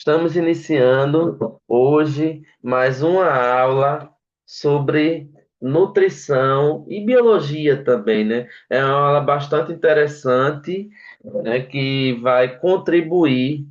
Estamos iniciando hoje mais uma aula sobre nutrição e biologia também, né? É uma aula bastante interessante, né, que vai contribuir,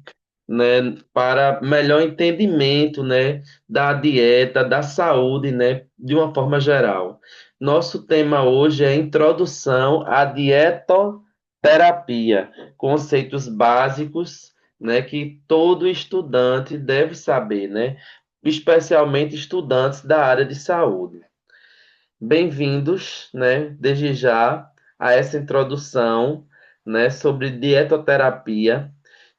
né, para melhor entendimento, né, da dieta, da saúde, né, de uma forma geral. Nosso tema hoje é Introdução à Dietoterapia, conceitos básicos, né, que todo estudante deve saber, né, especialmente estudantes da área de saúde. Bem-vindos, né, desde já a essa introdução, né, sobre dietoterapia.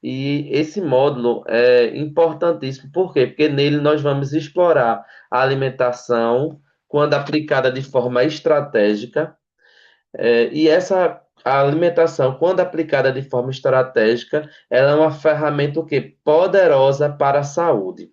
E esse módulo é importantíssimo, por quê? Porque nele nós vamos explorar a alimentação quando aplicada de forma estratégica, e essa a alimentação, quando aplicada de forma estratégica, ela é uma ferramenta o quê? Poderosa para a saúde.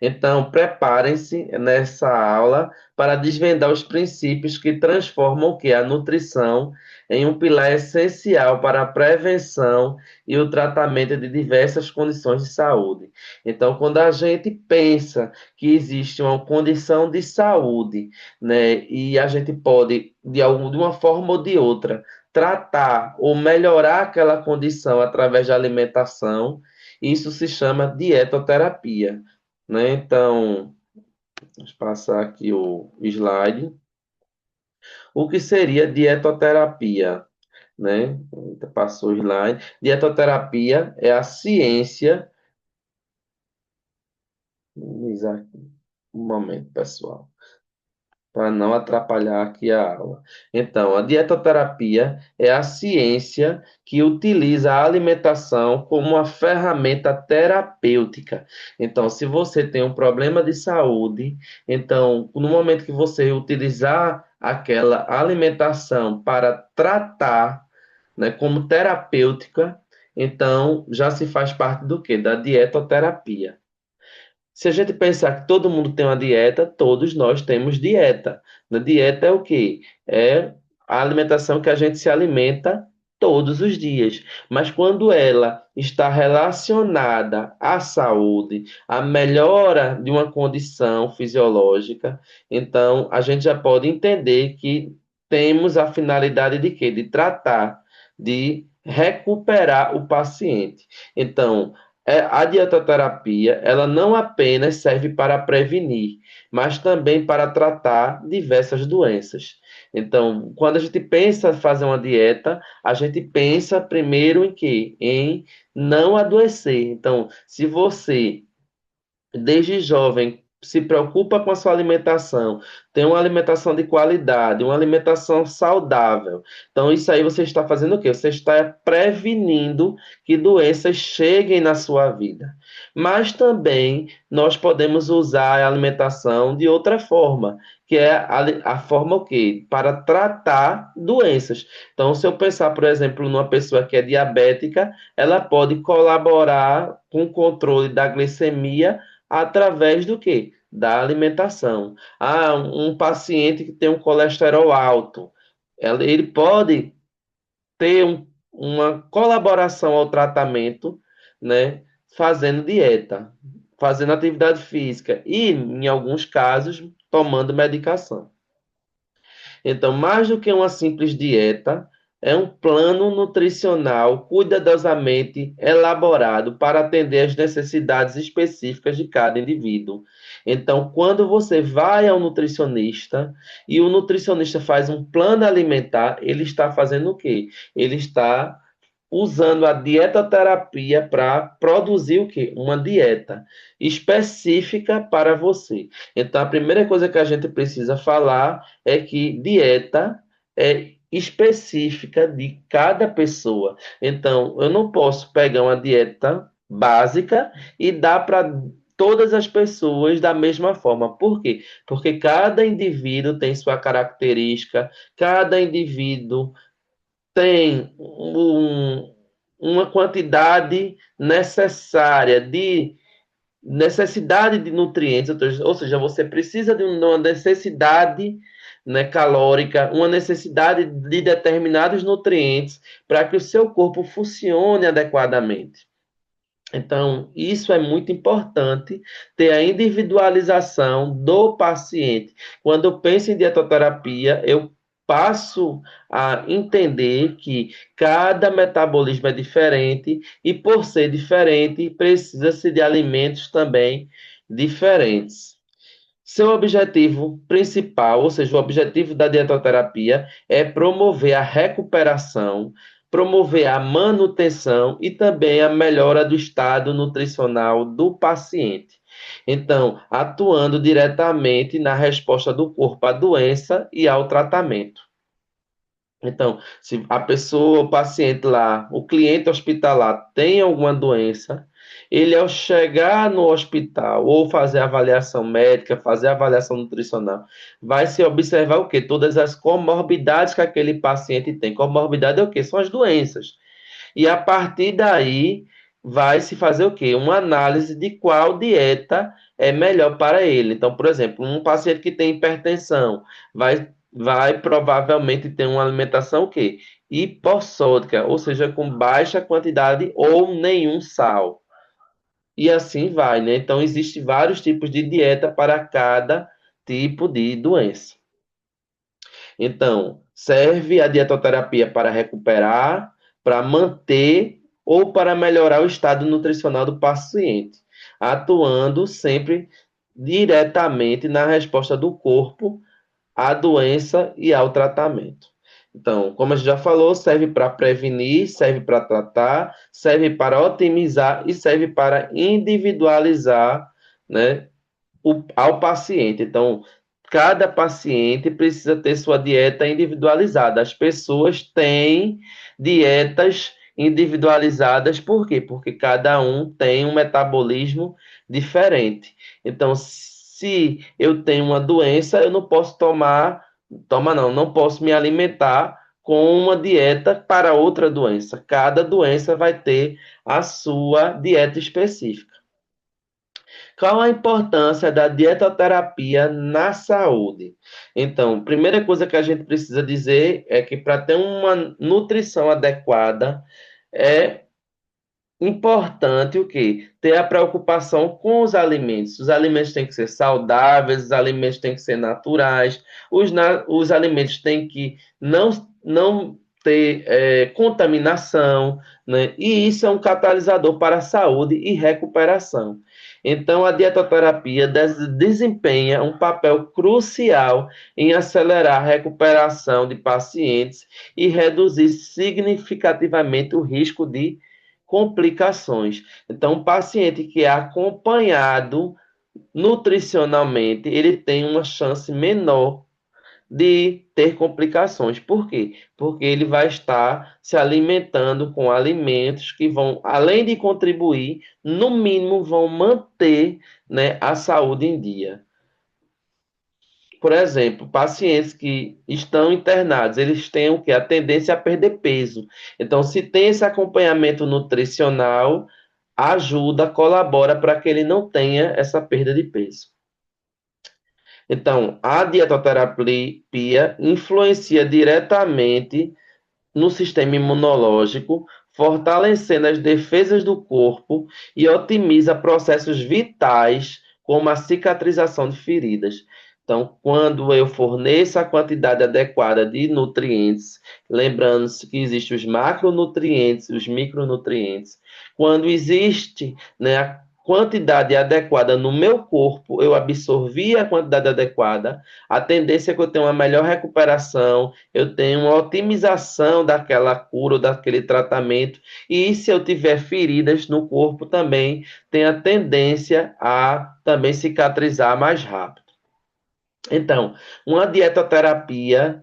Então, preparem-se nessa aula para desvendar os princípios que transformam o que? A nutrição em um pilar essencial para a prevenção e o tratamento de diversas condições de saúde. Então, quando a gente pensa que existe uma condição de saúde, né, e a gente pode, de uma forma ou de outra, tratar ou melhorar aquela condição através da alimentação, isso se chama dietoterapia, né? Então, vamos passar aqui o slide. O que seria dietoterapia, né? Passou o slide. Dietoterapia é a ciência. Um momento, pessoal, para não atrapalhar aqui a aula. Então, a dietoterapia é a ciência que utiliza a alimentação como uma ferramenta terapêutica. Então, se você tem um problema de saúde, então, no momento que você utilizar aquela alimentação para tratar, né, como terapêutica, então já se faz parte do quê? Da dietoterapia. Se a gente pensar que todo mundo tem uma dieta, todos nós temos dieta. Na dieta é o quê? É a alimentação que a gente se alimenta todos os dias. Mas quando ela está relacionada à saúde, à melhora de uma condição fisiológica, então a gente já pode entender que temos a finalidade de quê? De tratar, de recuperar o paciente. Então, a dietoterapia, ela não apenas serve para prevenir, mas também para tratar diversas doenças. Então, quando a gente pensa em fazer uma dieta, a gente pensa primeiro em quê? Em não adoecer. Então, se você desde jovem se preocupa com a sua alimentação, tem uma alimentação de qualidade, uma alimentação saudável. Então, isso aí você está fazendo o quê? Você está prevenindo que doenças cheguem na sua vida. Mas também nós podemos usar a alimentação de outra forma, que é a forma o quê? Para tratar doenças. Então, se eu pensar, por exemplo, numa pessoa que é diabética, ela pode colaborar com o controle da glicemia através do quê? Da alimentação. Ah, um paciente que tem um colesterol alto, ele pode ter uma colaboração ao tratamento, né? Fazendo dieta, fazendo atividade física e, em alguns casos, tomando medicação. Então, mais do que uma simples dieta, é um plano nutricional cuidadosamente elaborado para atender às necessidades específicas de cada indivíduo. Então, quando você vai ao nutricionista e o nutricionista faz um plano alimentar, ele está fazendo o quê? Ele está usando a dietoterapia para produzir o quê? Uma dieta específica para você. Então, a primeira coisa que a gente precisa falar é que dieta é específica de cada pessoa. Então, eu não posso pegar uma dieta básica e dar para todas as pessoas da mesma forma. Por quê? Porque cada indivíduo tem sua característica, cada indivíduo tem uma quantidade necessária de necessidade de nutrientes, ou seja, você precisa de uma necessidade, né, calórica, uma necessidade de determinados nutrientes para que o seu corpo funcione adequadamente. Então, isso é muito importante, ter a individualização do paciente. Quando eu penso em dietoterapia, eu passo a entender que cada metabolismo é diferente e, por ser diferente, precisa-se de alimentos também diferentes. Seu objetivo principal, ou seja, o objetivo da dietoterapia é promover a recuperação, promover a manutenção e também a melhora do estado nutricional do paciente. Então, atuando diretamente na resposta do corpo à doença e ao tratamento. Então, se a pessoa, o paciente lá, o cliente hospitalar tem alguma doença, ele ao chegar no hospital ou fazer avaliação médica, fazer avaliação nutricional, vai se observar o quê? Todas as comorbidades que aquele paciente tem. Comorbidade é o quê? São as doenças. E a partir daí vai se fazer o quê? Uma análise de qual dieta é melhor para ele. Então, por exemplo, um paciente que tem hipertensão vai provavelmente ter uma alimentação o quê? Hipossódica, ou seja, com baixa quantidade ou nenhum sal. E assim vai, né? Então, existem vários tipos de dieta para cada tipo de doença. Então, serve a dietoterapia para recuperar, para manter ou para melhorar o estado nutricional do paciente, atuando sempre diretamente na resposta do corpo à doença e ao tratamento. Então, como a gente já falou, serve para prevenir, serve para tratar, serve para otimizar e serve para individualizar, né, ao paciente. Então, cada paciente precisa ter sua dieta individualizada. As pessoas têm dietas individualizadas, por quê? Porque cada um tem um metabolismo diferente. Então, se eu tenho uma doença, eu não posso não posso me alimentar com uma dieta para outra doença. Cada doença vai ter a sua dieta específica. Qual a importância da dietoterapia na saúde? Então, primeira coisa que a gente precisa dizer é que para ter uma nutrição adequada é importante o quê? Ter a preocupação com os alimentos. Os alimentos têm que ser saudáveis, os alimentos têm que ser naturais, os alimentos têm que não ter contaminação, né? E isso é um catalisador para a saúde e recuperação. Então, a dietoterapia desempenha um papel crucial em acelerar a recuperação de pacientes e reduzir significativamente o risco de complicações. Então, um paciente que é acompanhado nutricionalmente, ele tem uma chance menor de ter complicações. Por quê? Porque ele vai estar se alimentando com alimentos que vão, além de contribuir, no mínimo vão manter, né, a saúde em dia. Por exemplo, pacientes que estão internados, eles têm o que? A tendência a perder peso. Então, se tem esse acompanhamento nutricional, ajuda, colabora para que ele não tenha essa perda de peso. Então, a dietoterapia influencia diretamente no sistema imunológico, fortalecendo as defesas do corpo e otimiza processos vitais, como a cicatrização de feridas. Então, quando eu forneço a quantidade adequada de nutrientes, lembrando-se que existem os macronutrientes e os micronutrientes, quando existe, né, a quantidade adequada no meu corpo, eu absorvi a quantidade adequada, a tendência é que eu tenha uma melhor recuperação, eu tenho uma otimização daquela cura, daquele tratamento, e se eu tiver feridas no corpo também, tem a tendência a também cicatrizar mais rápido. Então, uma dietoterapia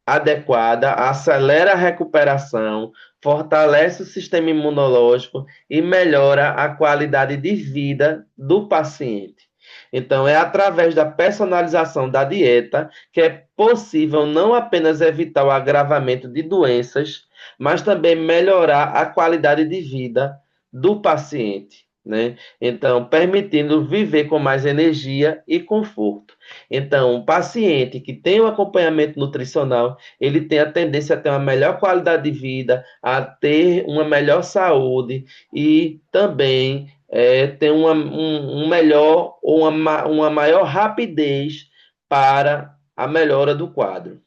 adequada acelera a recuperação, fortalece o sistema imunológico e melhora a qualidade de vida do paciente. Então, é através da personalização da dieta que é possível não apenas evitar o agravamento de doenças, mas também melhorar a qualidade de vida do paciente. né? Então, permitindo viver com mais energia e conforto. Então, o paciente que tem o acompanhamento nutricional, ele tem a tendência a ter uma melhor qualidade de vida, a ter uma melhor saúde e também ter um melhor ou uma maior rapidez para a melhora do quadro.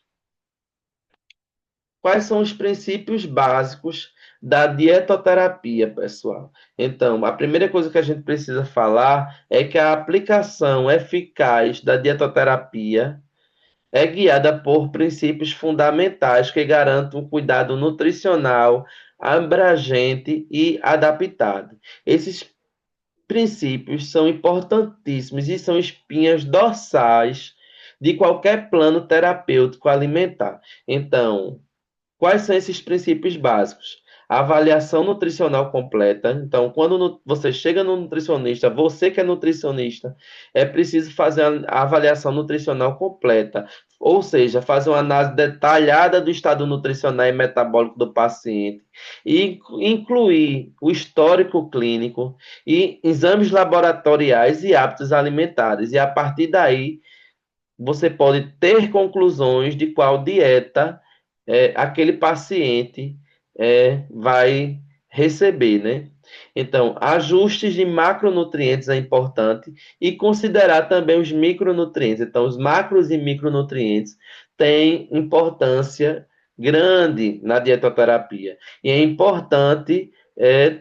Quais são os princípios básicos da dietoterapia, pessoal? Então, a primeira coisa que a gente precisa falar é que a aplicação eficaz da dietoterapia é guiada por princípios fundamentais que garantem um cuidado nutricional abrangente e adaptado. Esses princípios são importantíssimos e são espinhas dorsais de qualquer plano terapêutico alimentar. Então, quais são esses princípios básicos? A avaliação nutricional completa. Então, quando você chega no nutricionista, você que é nutricionista, é preciso fazer a avaliação nutricional completa. Ou seja, fazer uma análise detalhada do estado nutricional e metabólico do paciente, e incluir o histórico clínico e exames laboratoriais e hábitos alimentares. E a partir daí, você pode ter conclusões de qual dieta aquele paciente vai receber, né? Então, ajustes de macronutrientes é importante e considerar também os micronutrientes. Então, os macros e micronutrientes têm importância grande na dietoterapia. E é importante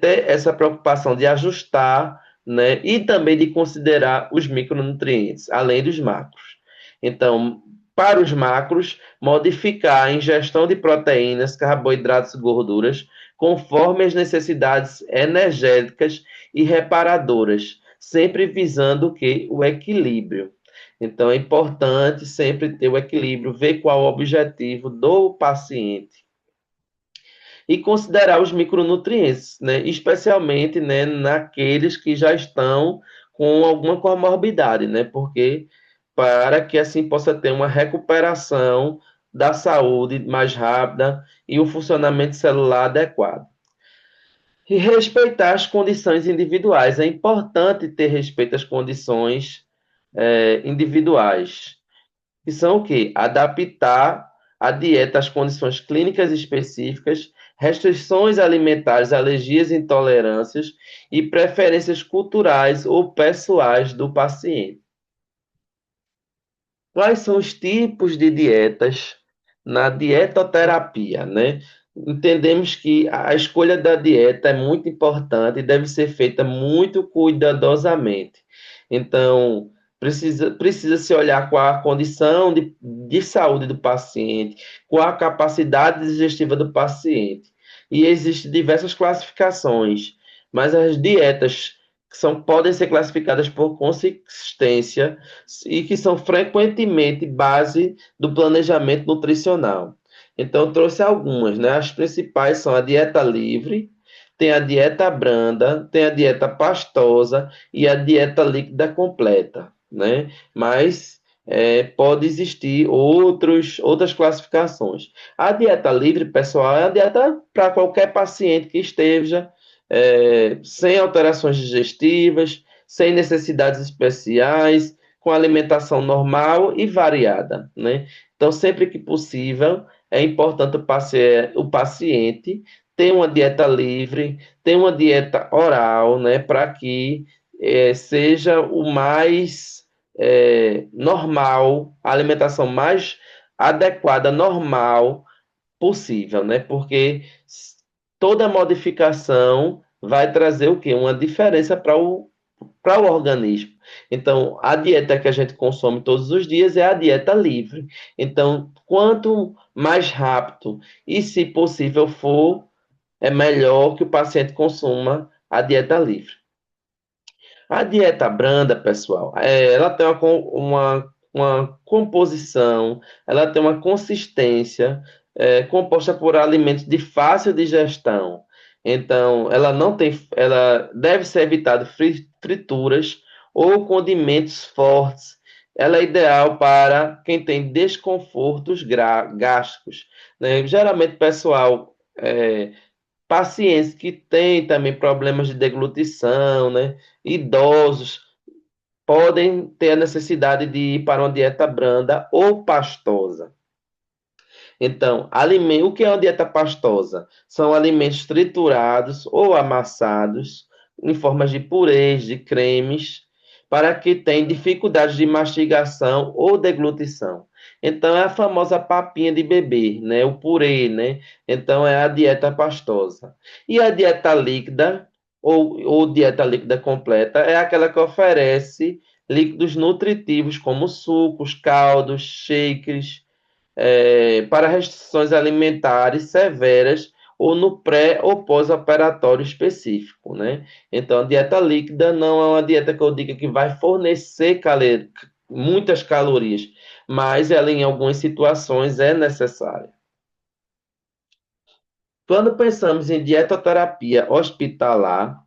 ter essa preocupação de ajustar, né? E também de considerar os micronutrientes, além dos macros. Então, para os macros, modificar a ingestão de proteínas, carboidratos e gorduras conforme as necessidades energéticas e reparadoras, sempre visando o que? O equilíbrio. Então, é importante sempre ter o equilíbrio, ver qual o objetivo do paciente e considerar os micronutrientes, né? Especialmente, né, naqueles que já estão com alguma comorbidade, né? Porque para que assim possa ter uma recuperação da saúde mais rápida e um funcionamento celular adequado. E respeitar as condições individuais. É importante ter respeito às condições individuais. Que são o quê? Adaptar a dieta às condições clínicas específicas, restrições alimentares, alergias, intolerâncias e preferências culturais ou pessoais do paciente. Quais são os tipos de dietas na dietoterapia, né? Entendemos que a escolha da dieta é muito importante e deve ser feita muito cuidadosamente. Então, precisa se olhar qual a condição de saúde do paciente, qual a capacidade digestiva do paciente. E existem diversas classificações, mas as dietas podem ser classificadas por consistência e que são frequentemente base do planejamento nutricional. Então, eu trouxe algumas, né? As principais são a dieta livre, tem a dieta branda, tem a dieta pastosa e a dieta líquida completa, né? Mas pode existir outras classificações. A dieta livre, pessoal, é a dieta para qualquer paciente que esteja sem alterações digestivas, sem necessidades especiais, com alimentação normal e variada, né? Então, sempre que possível, é importante o paciente ter uma dieta livre, ter uma dieta oral, né? Para que seja o mais normal, a alimentação mais adequada, normal possível, né? Porque toda modificação vai trazer o quê? Uma diferença para o organismo. Então, a dieta que a gente consome todos os dias é a dieta livre. Então, quanto mais rápido e, se possível for, é melhor que o paciente consuma a dieta livre. A dieta branda, pessoal, ela tem uma composição, ela tem uma consistência composta por alimentos de fácil digestão. Então, ela deve ser evitada frituras ou condimentos fortes. Ela é ideal para quem tem desconfortos gástricos, né? Geralmente, pessoal pacientes que têm também problemas de deglutição, né? Idosos podem ter a necessidade de ir para uma dieta branda ou pastosa. Então, o que é uma dieta pastosa? São alimentos triturados ou amassados em formas de purês, de cremes, para que tenham dificuldade de mastigação ou deglutição. Então, é a famosa papinha de bebê, né? O purê, né? Então, é a dieta pastosa. E a dieta líquida, ou dieta líquida completa, é aquela que oferece líquidos nutritivos como sucos, caldos, shakes, para restrições alimentares severas ou no pré ou pós-operatório específico, né? Então, a dieta líquida não é uma dieta que eu diga que vai fornecer muitas calorias, mas ela em algumas situações é necessária. Quando pensamos em dietoterapia hospitalar,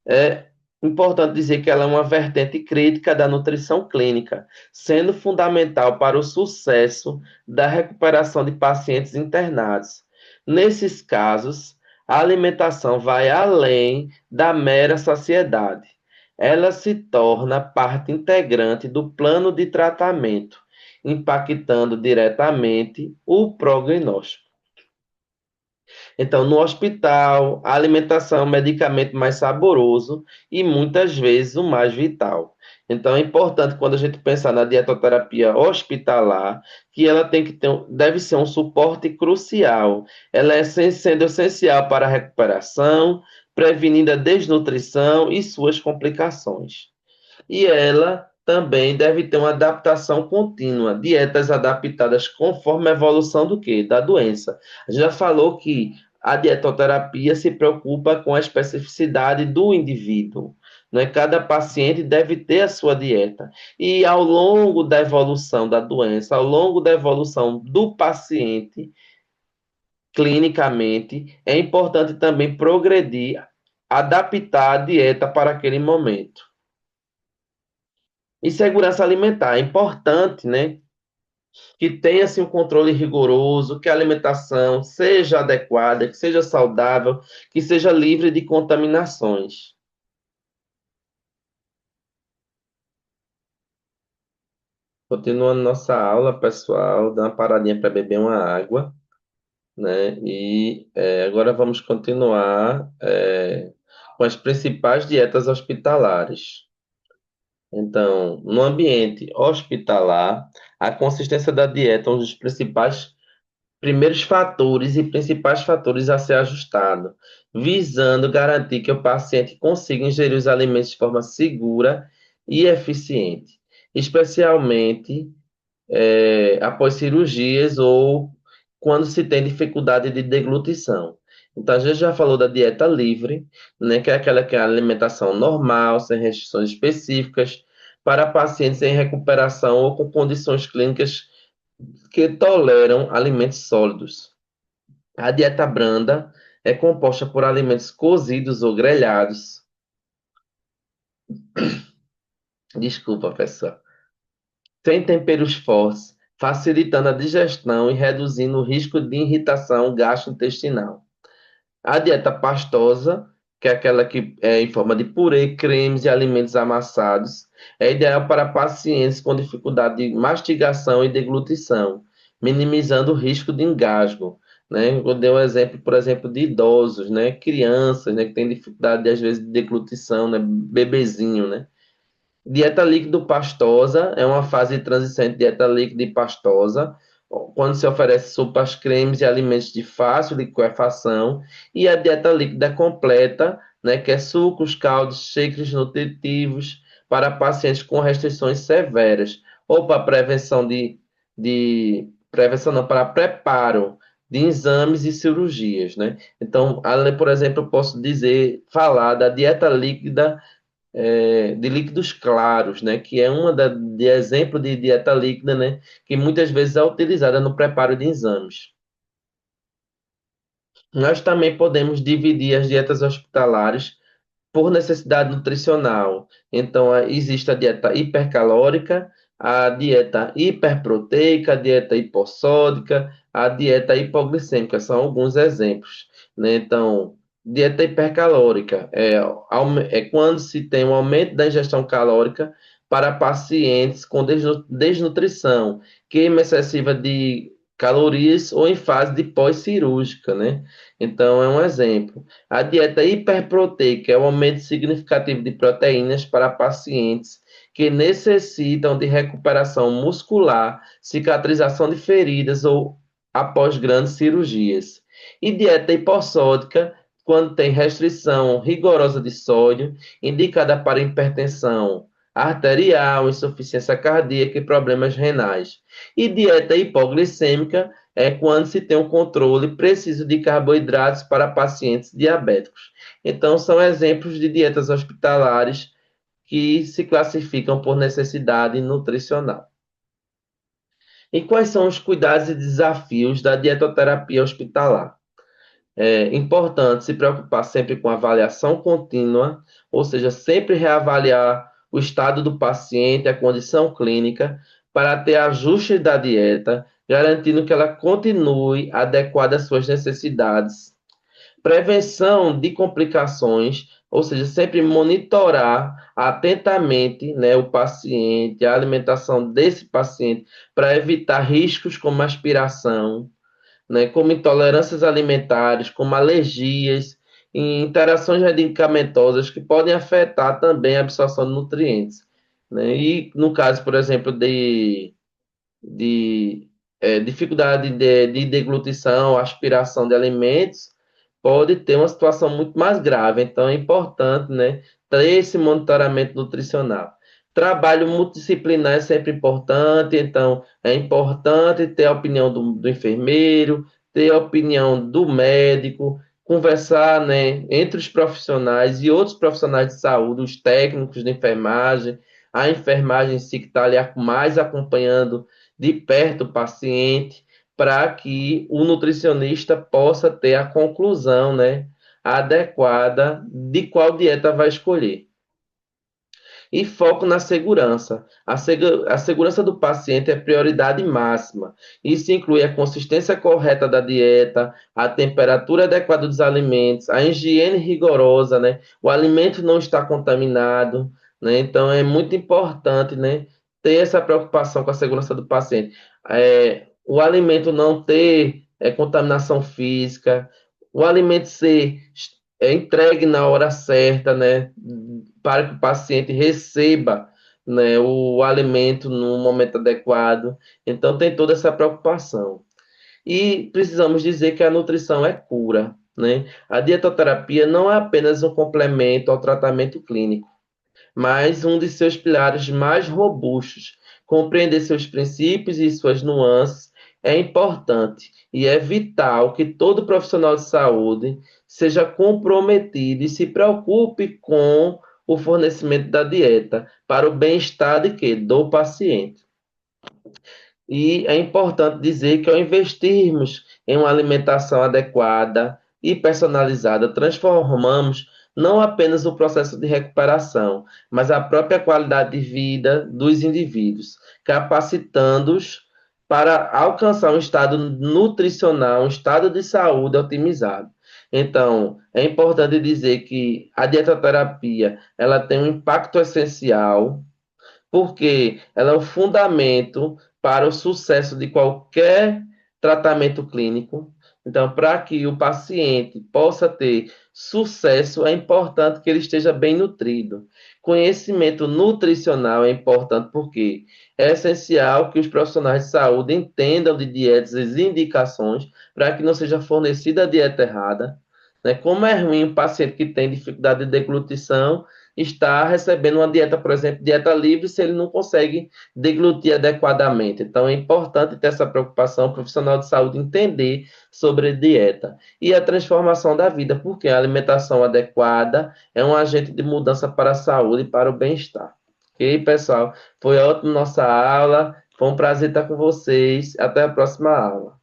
é importante dizer que ela é uma vertente crítica da nutrição clínica, sendo fundamental para o sucesso da recuperação de pacientes internados. Nesses casos, a alimentação vai além da mera saciedade. Ela se torna parte integrante do plano de tratamento, impactando diretamente o prognóstico. Então, no hospital, a alimentação é um medicamento mais saboroso e muitas vezes o mais vital. Então, é importante quando a gente pensar na dietoterapia hospitalar, que ela tem que ter, deve ser um suporte crucial. Ela é sendo essencial para a recuperação, prevenindo a desnutrição e suas complicações. E ela também deve ter uma adaptação contínua, dietas adaptadas conforme a evolução do quê? Da doença. A gente já falou que a dietoterapia se preocupa com a especificidade do indivíduo. Né? Cada paciente deve ter a sua dieta. E ao longo da evolução da doença, ao longo da evolução do paciente, clinicamente, é importante também progredir, adaptar a dieta para aquele momento. E segurança alimentar é importante, né? Que tenha assim, um controle rigoroso, que a alimentação seja adequada, que seja saudável, que seja livre de contaminações. Continuando nossa aula, pessoal, dá uma paradinha para beber uma água, né? E agora vamos continuar com as principais dietas hospitalares. Então, no ambiente hospitalar, a consistência da dieta é um dos principais primeiros fatores e principais fatores a ser ajustado, visando garantir que o paciente consiga ingerir os alimentos de forma segura e eficiente, especialmente após cirurgias ou quando se tem dificuldade de deglutição. Então, a gente já falou da dieta livre, né, que é aquela que é a alimentação normal, sem restrições específicas, para pacientes em recuperação ou com condições clínicas que toleram alimentos sólidos. A dieta branda é composta por alimentos cozidos ou grelhados. Desculpa, pessoal. Sem temperos fortes, facilitando a digestão e reduzindo o risco de irritação gastrointestinal. A dieta pastosa, que é aquela que é em forma de purê, cremes e alimentos amassados, é ideal para pacientes com dificuldade de mastigação e deglutição, minimizando o risco de engasgo. Né? Eu dei um exemplo, por exemplo, de idosos, né? Crianças, né? Que têm dificuldade, às vezes, de deglutição, né? Bebezinho, né? Dieta líquido pastosa é uma fase de transição entre dieta líquida e pastosa, quando se oferece sopas, cremes e alimentos de fácil liquefação, e a dieta líquida completa, né, que é sucos, caldos, shakes nutritivos para pacientes com restrições severas, ou para prevenção prevenção não, para preparo de exames e cirurgias, né? Então, por exemplo, eu posso falar da dieta líquida de líquidos claros, né, que é de exemplo de dieta líquida, né, que muitas vezes é utilizada no preparo de exames. Nós também podemos dividir as dietas hospitalares por necessidade nutricional. Então, existe a dieta hipercalórica, a dieta hiperproteica, a dieta hipossódica, a dieta hipoglicêmica, são alguns exemplos. né? Então, dieta hipercalórica é quando se tem um aumento da ingestão calórica para pacientes com desnutrição, queima excessiva de calorias ou em fase de pós-cirúrgica, né? Então, é um exemplo. A dieta hiperproteica é um aumento significativo de proteínas para pacientes que necessitam de recuperação muscular, cicatrização de feridas ou após grandes cirurgias. E dieta hipossódica, quando tem restrição rigorosa de sódio, indicada para hipertensão arterial, insuficiência cardíaca e problemas renais. E dieta hipoglicêmica é quando se tem um controle preciso de carboidratos para pacientes diabéticos. Então, são exemplos de dietas hospitalares que se classificam por necessidade nutricional. E quais são os cuidados e desafios da dietoterapia hospitalar? É importante se preocupar sempre com avaliação contínua, ou seja, sempre reavaliar o estado do paciente, a condição clínica, para ter ajuste da dieta, garantindo que ela continue adequada às suas necessidades. Prevenção de complicações, ou seja, sempre monitorar atentamente, né, o paciente, a alimentação desse paciente, para evitar riscos como aspiração, né, como intolerâncias alimentares, como alergias e interações medicamentosas que podem afetar também a absorção de nutrientes. Né? E no caso, por exemplo, de dificuldade de deglutição, aspiração de alimentos, pode ter uma situação muito mais grave. Então, é importante, né, ter esse monitoramento nutricional. Trabalho multidisciplinar é sempre importante, então é importante ter a opinião do enfermeiro, ter a opinião do médico, conversar, né, entre os profissionais e outros profissionais de saúde, os técnicos de enfermagem, a enfermagem em si que está ali mais acompanhando de perto o paciente, para que o nutricionista possa ter a conclusão, né, adequada de qual dieta vai escolher. E foco na segurança. A segurança do paciente é prioridade máxima. Isso inclui a consistência correta da dieta, a temperatura adequada dos alimentos, a higiene rigorosa, né? O alimento não está contaminado, né? Então é muito importante, né, ter essa preocupação com a segurança do paciente. O alimento não ter contaminação física, o alimento ser entregue na hora certa, né? Para que o paciente receba, né, o alimento no momento adequado. Então, tem toda essa preocupação. E precisamos dizer que a nutrição é cura, né? A dietoterapia não é apenas um complemento ao tratamento clínico, mas um de seus pilares mais robustos. Compreender seus princípios e suas nuances é importante e é vital que todo profissional de saúde seja comprometido e se preocupe com o fornecimento da dieta para o bem-estar de quê? Do paciente. E é importante dizer que ao investirmos em uma alimentação adequada e personalizada, transformamos não apenas o processo de recuperação, mas a própria qualidade de vida dos indivíduos, capacitando-os para alcançar um estado nutricional, um estado de saúde otimizado. Então, é importante dizer que a dietoterapia, ela tem um impacto essencial porque ela é o fundamento para o sucesso de qualquer tratamento clínico. Então, para que o paciente possa ter sucesso, é importante que ele esteja bem nutrido. Conhecimento nutricional é importante porque é essencial que os profissionais de saúde entendam de dietas e indicações para que não seja fornecida a dieta errada. Né? Como é ruim o paciente que tem dificuldade de deglutição está recebendo uma dieta, por exemplo, dieta livre, se ele não consegue deglutir adequadamente. Então, é importante ter essa preocupação, o profissional de saúde entender sobre dieta. E a transformação da vida, porque a alimentação adequada é um agente de mudança para a saúde e para o bem-estar. Ok, pessoal? Foi ótima nossa aula. Foi um prazer estar com vocês. Até a próxima aula.